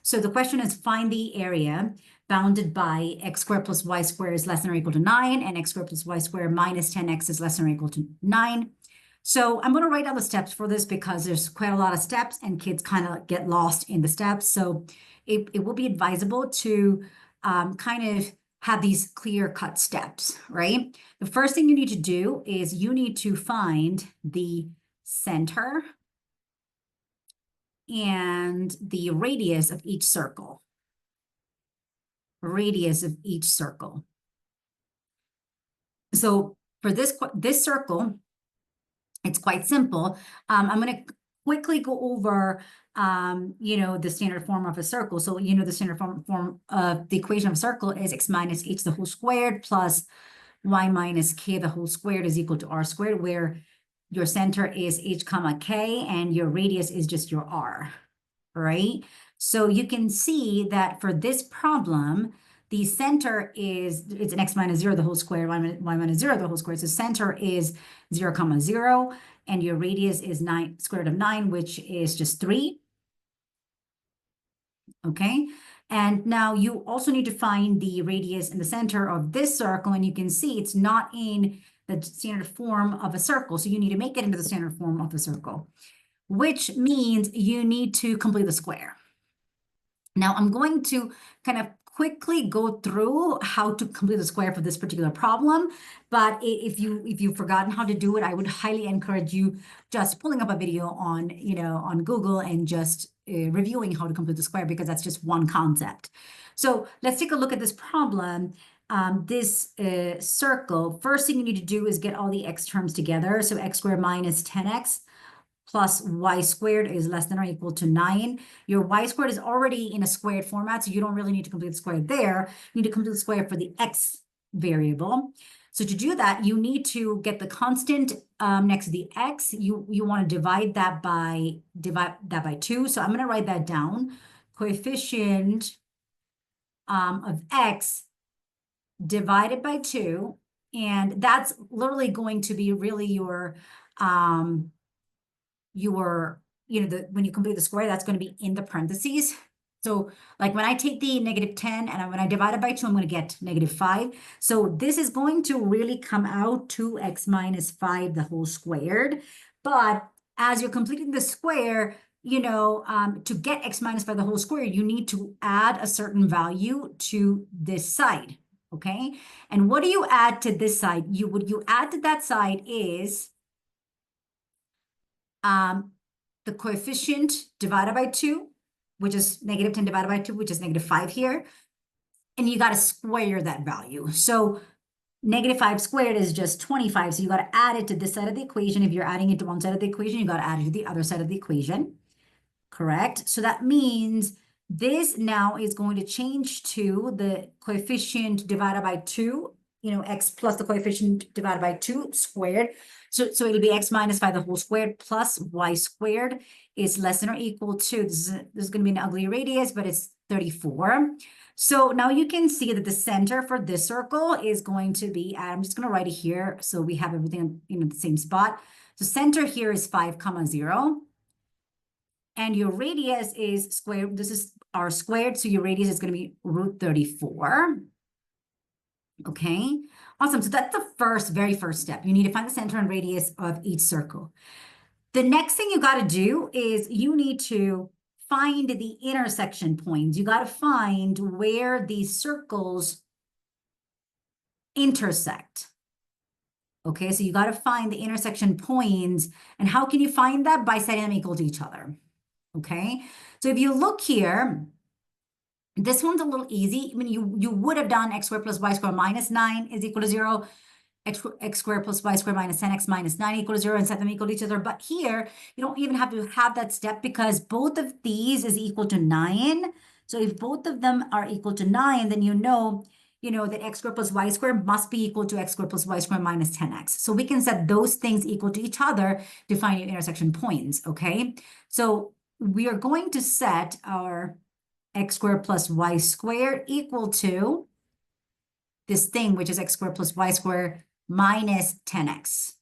So the question is, find the area bounded by x squared plus y squared is less than or equal to 9, and x squared plus y squared minus 10x is less than or equal to 9. So I'm going to write down the steps for this because there's quite a lot of steps and kids kind of get lost in the steps. So it will be advisable to kind of have these clear-cut steps, right? The first thing you need to do is you need to find the center and the radius of each circle. Radius of each circle. So for this circle, it's quite simple. I'm going to quickly go over, the standard form of a circle. So, the standard form of the equation of a circle is x minus h the whole squared plus y minus k the whole squared is equal to r squared, where your center is h comma k and your radius is just your r, right? So you can see that for this problem, the center it's an x minus 0 the whole square, y minus 0 the whole square. So center is 0 comma 0, and your radius is 9 square root of 9, which is just 3. Okay, and now you also need to find the radius in the center of this circle, and you can see it's not in the standard form of a circle, so you need to make it into the standard form of a circle, which means you need to complete the square. Now I'm going to kind of quickly go through how to complete the square for this particular problem, but if you've forgotten how to do it, I would highly encourage you just pulling up a video on on Google and just reviewing how to complete the square, because that's just one concept. So let's take a look at this problem. This circle, first thing you need to do is get all the x terms together. So x squared minus 10x plus y squared is less than or equal to 9. Your y squared is already in a squared format, so you don't really need to complete the square there. You need to complete the square for the x variable. So to do that, you need to get the constant next to the x. You want to divide that by 2. So I'm going to write that down. Coefficient of x divided by 2, and that's literally going to be really your when you complete the square, that's going to be in the parentheses. So like when I take the -10 and when I divide it by 2, I'm going to get -5. So this is going to really come out 2x minus 5 the whole squared. But as you're completing the square, to get x minus 5 the whole square, you need to add a certain value to this side, okay? And what do you add to this side? What you add to that side is the coefficient divided by 2, which is -10 divided by 2, which is -5 here. And you got to square that value. So -5 squared is just 25. So you got to add it to this side of the equation. If you're adding it to one side of the equation, you got to add it to the other side of the equation. Correct? So that means this now is going to change to the coefficient divided by 2, x plus the coefficient divided by 2 squared. So it'll be x minus 5 the whole squared plus y squared is less than or equal to, this is going to be an ugly radius, but it's 34. So now you can see that the center for this circle is going to be, I'm just going to write it here so we have everything in the same spot. So center here is 5 comma 0. And your radius is squared. This is r squared, so your radius is going to be root 34. Okay, awesome. So that's the very first step. You need to find the center and radius of each circle. The next thing you got to do is you need to find the intersection points. You got to find where these circles intersect. Okay, so you got to find the intersection points. And how can you find that? By setting them equal to each other. Okay, so if you look here, this one's a little easy. I mean, you would have done x squared plus y squared minus 9 is equal to 0, x squared plus y squared minus 10x minus 9 equal to 0, and set them equal to each other. But here, you don't even have to have that step because both of these is equal to 9. So if both of them are equal to 9, then you know that x squared plus y squared must be equal to x squared plus y squared minus 10x. So we can set those things equal to each other to find your intersection points, okay? So we are going to set our x squared plus y squared equal to this thing, which is x squared plus y squared minus 10x.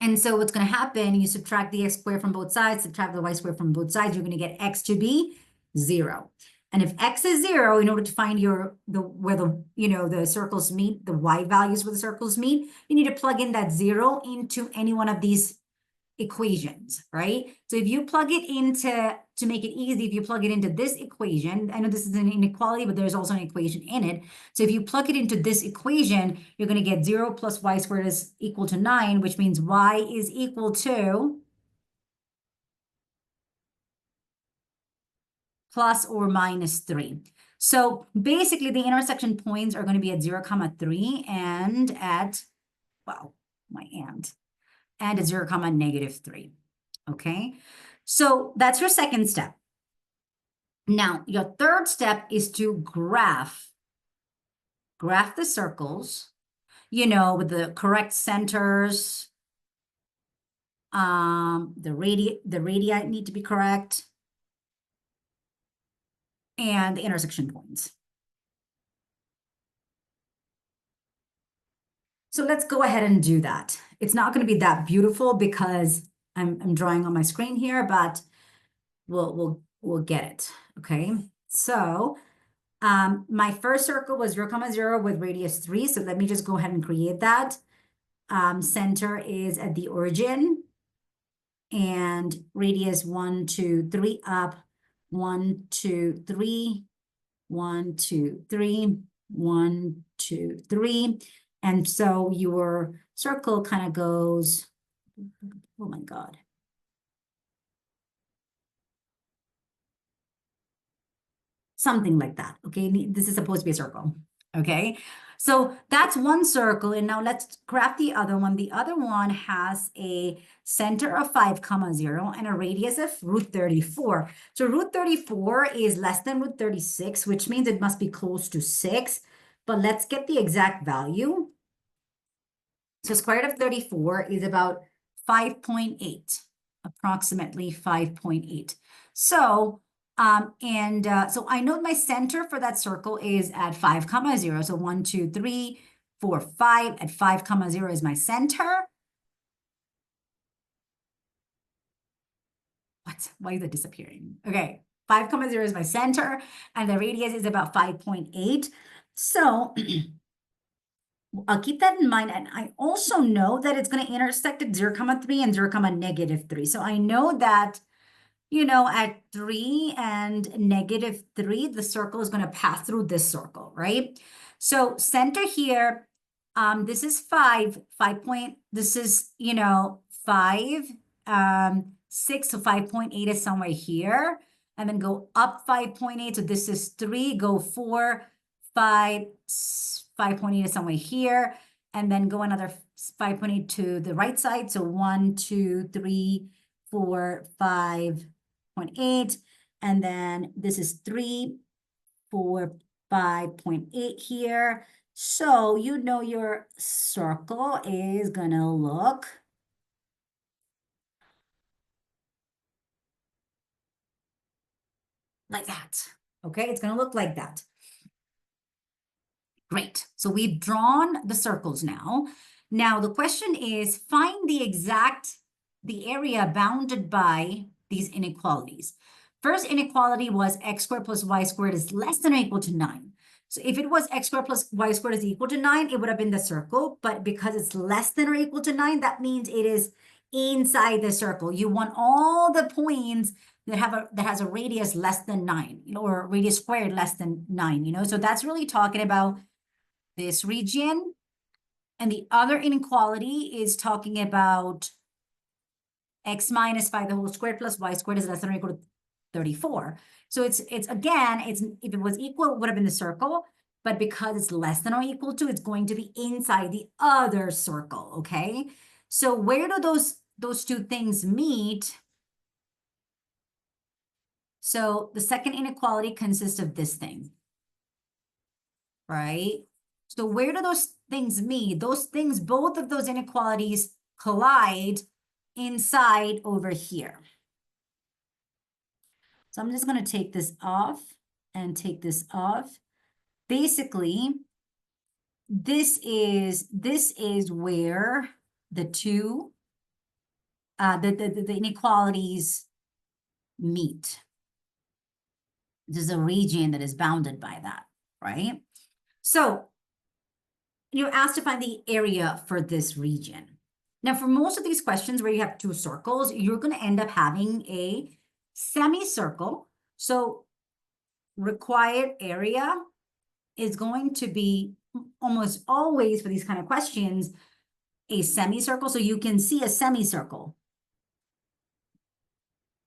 And so what's going to happen, you subtract the x squared from both sides, subtract the y squared from both sides, you're going to get x to be 0. And if x is 0, in order to find where the circles meet, the y values where the circles meet, you need to plug in that 0 into any one of these equations, right? So if you plug it into, to make it easy, if you plug it into this equation, I know this is an inequality, but there's also an equation in it. So if you plug it into this equation, you're going to get 0 plus y squared is equal to 9, which means y is equal to plus or minus 3. So basically the intersection points are going to be at 0, 3 and at, wow, and at 0, negative 3. Okay, so that's your second step. Now, your third step is to graph the circles, with the correct centers. The radii need to be correct, and the intersection points. So let's go ahead and do that. It's not going to be that beautiful because I'm drawing on my screen here, but we'll get it. Okay, so my first circle was 0, 0 with radius 3. So let me just go ahead and create that. Center is at the origin, and radius 1, 2, 3 up, 1, 2, 3, 1, 2, 3, 1, 2, 3. And so your circle kind of goes, oh my God. Something like that, okay? This is supposed to be a circle, okay? So that's one circle, and now let's graph the other one. The other one has a center of 5, 0, and a radius of root 34. So root 34 is less than root 36, which means it must be close to 6, but let's get the exact value. So square root of 34 is about 5.8, approximately 5.8. So so I know my center for that circle is at 5, 0. So 1, 2, 3, 4, 5. At 5, 0 is my center. What? Why is it disappearing? Okay, 5, 0 is my center, and the radius is about 5.8. So I'll keep that in mind. And I also know that it's going to intersect at 0, 3 and 0, negative 3. So I know that at 3 and negative 3, the circle is going to pass through this circle, right? So center here, this is 5, this is, 5, 6, so 5.8 is somewhere here, and then go up 5.8, so this is 3, go 4, 5, 5.8 is somewhere here, and then go another 5.8 to the right side, so 1, 2, 3, 4, 5.8, and then this is 3, 4, 5.8 here. So your circle is gonna look like that. Okay, it's gonna look like that. Great. So we've drawn the circles now. Now the question is, find the area bounded by these inequalities. First inequality was x squared plus y squared is less than or equal to 9. So if it was x squared plus y squared is equal to 9, it would have been the circle. But because it's less than or equal to 9, that means it is inside the circle. You want all the points that has a radius less than 9, or radius squared less than 9, So that's really talking about this region. And the other inequality is talking about x minus 5 the whole squared plus y squared is less than or equal to 34. So it's again, if it was equal, it would have been the circle, but because it's less than or equal to, it's going to be inside the other circle, okay? So where do those two things meet? So the second inequality consists of this thing, right? So where do those things meet? Those things, both of those inequalities collide inside over here. So I'm just going to take this off and take this off. Basically, this is where the two the inequalities meet. This is a region that is bounded by that, right? So you're asked to find the area for this region. Now, for most of these questions where you have two circles, you're going to end up having a semicircle. So required area is going to be almost always, for these kind of questions, a semicircle. So you can see a semicircle.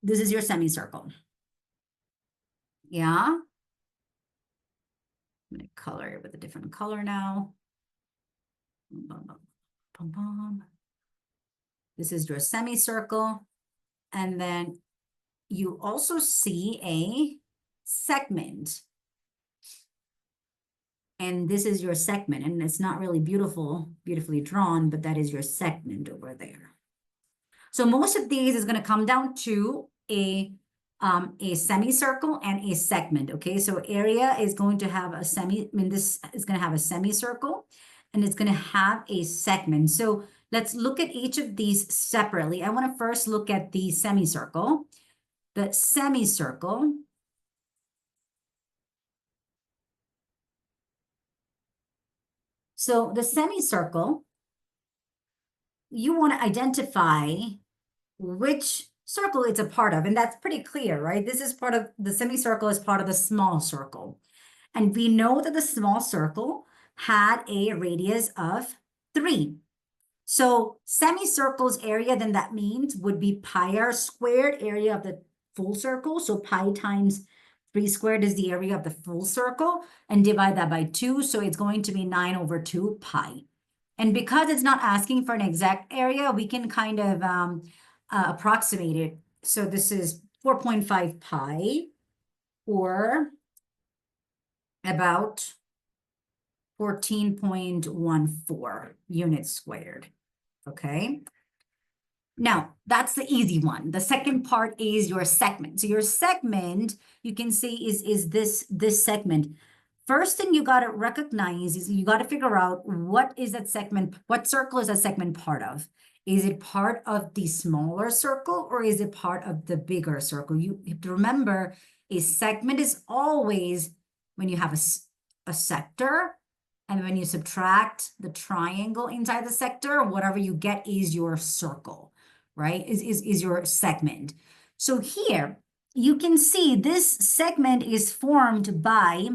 This is your semicircle. Yeah. I'm going to color it with a different color now. This is your semicircle. And then you also see a segment. And this is your segment. And it's not really beautifully drawn, but that is your segment over there. So most of these is going to come down to a semicircle and a segment, okay? So area is going to have a this is going to have a semicircle, and it's going to have a segment. So let's look at each of these separately. I want to first look at the semicircle. The semicircle, so the semicircle, you want to identify which circle it's a part of, and that's pretty clear, right? This is part of, the semicircle is part of the small circle. And we know that the small circle had a radius of 3. So semicircle's area, then that means would be pi r squared area of the full circle. So pi times 3 squared is the area of the full circle, and divide that by 2. So it's going to be 9/2 pi. And because it's not asking for an exact area, we can kind of approximate it. So this is 4.5 pi, or about 14.14 units squared, okay? Now, that's the easy one. The second part is your segment. So your segment, you can see is this segment. First thing you got to recognize is you got to figure out what is that segment, what circle is that segment part of? Is it part of the smaller circle, or is it part of the bigger circle? You have to remember, a segment is always when you have a sector, and when you subtract the triangle inside the sector, whatever you get is your circle, right? Is your segment. So here you can see this segment is formed by,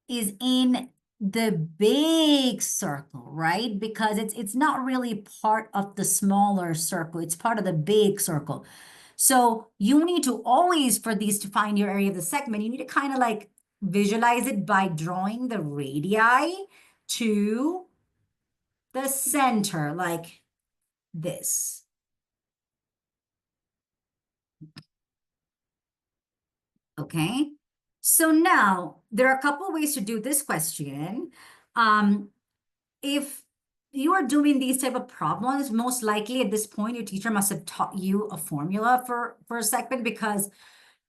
is in the big circle, right? Because it's not really part of the smaller circle. It's part of the big circle. So you need to always, for these to find your area of the segment, you need to kind of like visualize it by drawing the radii to the center like this. Okay. So now there are a couple of ways to do this question. If you are doing these type of problems, most likely at this point, your teacher must have taught you a formula for a segment, because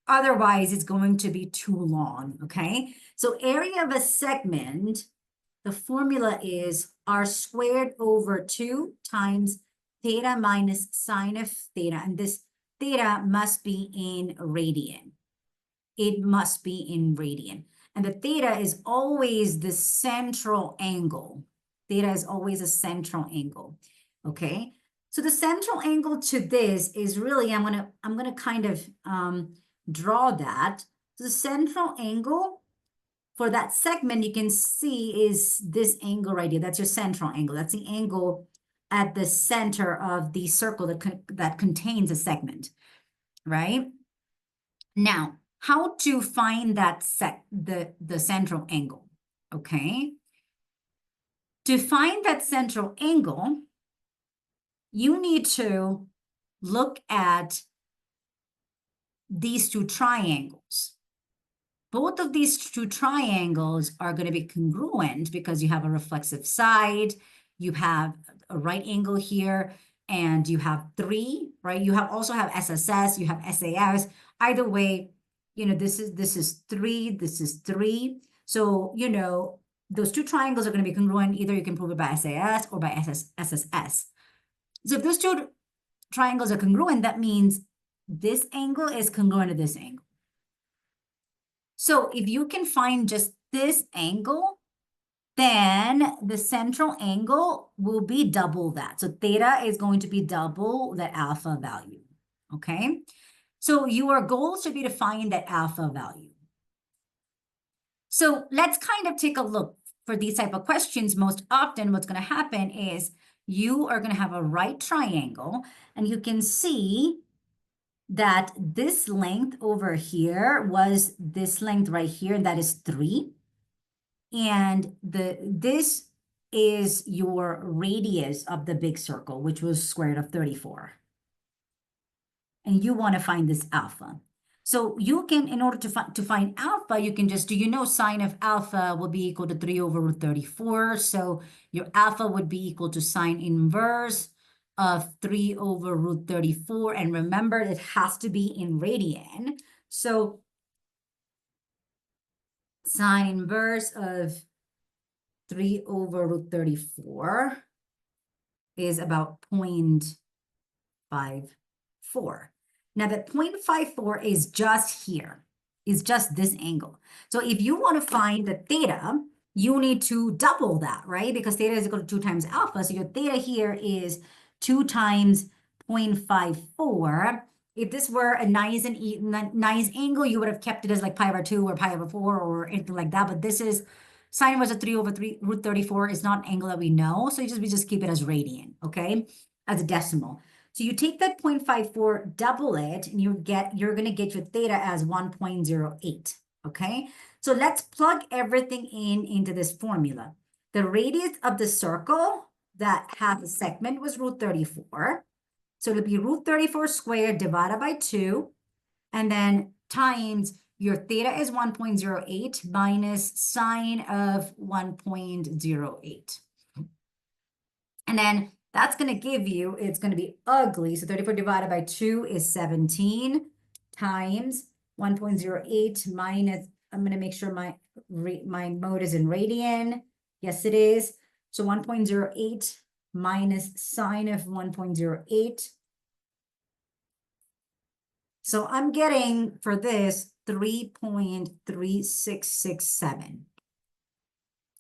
otherwise it's going to be too long, okay? So area of a segment, the formula is r squared over 2 times theta minus sine of theta, and this theta must be in radian. It must be in radian. And the theta is always the central angle. Theta is always a central angle, okay? So the central angle to this is really, I'm gonna kind of draw that. The central angle for that segment, you can see, is this angle right here. That's your central angle. That's the angle at the center of the circle that contains a segment, right? Now, how to find that the central angle, okay? To find that central angle, you need to look at these two triangles. Both of these two triangles are going to be congruent because you have a reflexive side, you have a right angle here, and you have 3, right? You also have SSS, you have SAS. Either way, you know, this is 3, this is 3. So, you know, those two triangles are going to be congruent. Either you can prove it by SAS or by SSS. So if those two triangles are congruent, that means this angle is congruent to this angle. So if you can find just this angle, then the central angle will be double that. So theta is going to be double that alpha value, okay? So your goal should be to find that alpha value. So let's kind of take a look for these type of questions. Most often what's going to happen is you are going to have a right triangle, and you can see that this length over here was this length right here, and that is 3. And this is your radius of the big circle, which was square root of 34. And you want to find this alpha. So you can, in order to find alpha, you can just, sine of alpha will be equal to 3 over root 34. So your alpha would be equal to sine inverse of 3 over root 34. And remember, it has to be in radian. So sine inverse of 3 over root 34 is about 0.54. Now that 0.54 is just here, is just this angle. So if you want to find the theta, you need to double that, right? Because theta is equal to 2 times alpha. So your theta here is 2 times 0.54. If this were a nice angle, you would have kept it as like pi over 2 or pi over 4 or anything like that. But this is sine inverse of 3 over root 34 is not an angle that we know. So we just keep it as radian, okay? As a decimal. So you take that 0.54, double it, and you're going to get your theta as 1.08, okay? So let's plug everything into this formula. The radius of the circle that has a segment was root 34. So it'll be root 34 squared divided by 2, and then times your theta is 1.08 minus sine of 1.08. And then that's going to give you, it's going to be ugly. So 34 divided by 2 is 17 times 1.08 minus, I'm going to make sure my mode is in radian. Yes, it is. So 1.08 minus sine of 1.08. So I'm getting for this 3.3667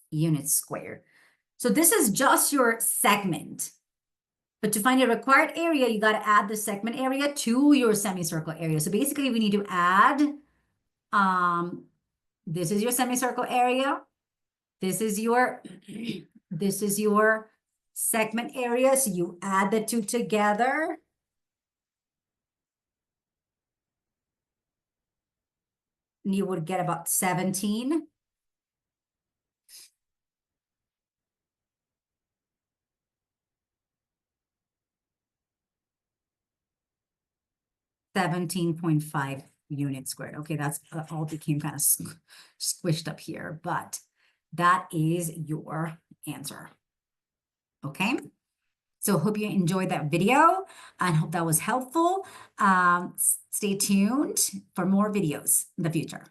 units squared. So this is just your segment. But to find your required area, you got to add the segment area to your semicircle area. So basically, we need to add, this is your semicircle area. This is your segment area. So you add the two together. And you would get about 17. $17.5 units squared. Okay, that's all became kind of squished up here, but that is your answer. Okay, so hope you enjoyed that video and hope that was helpful. Stay tuned for more videos in the future.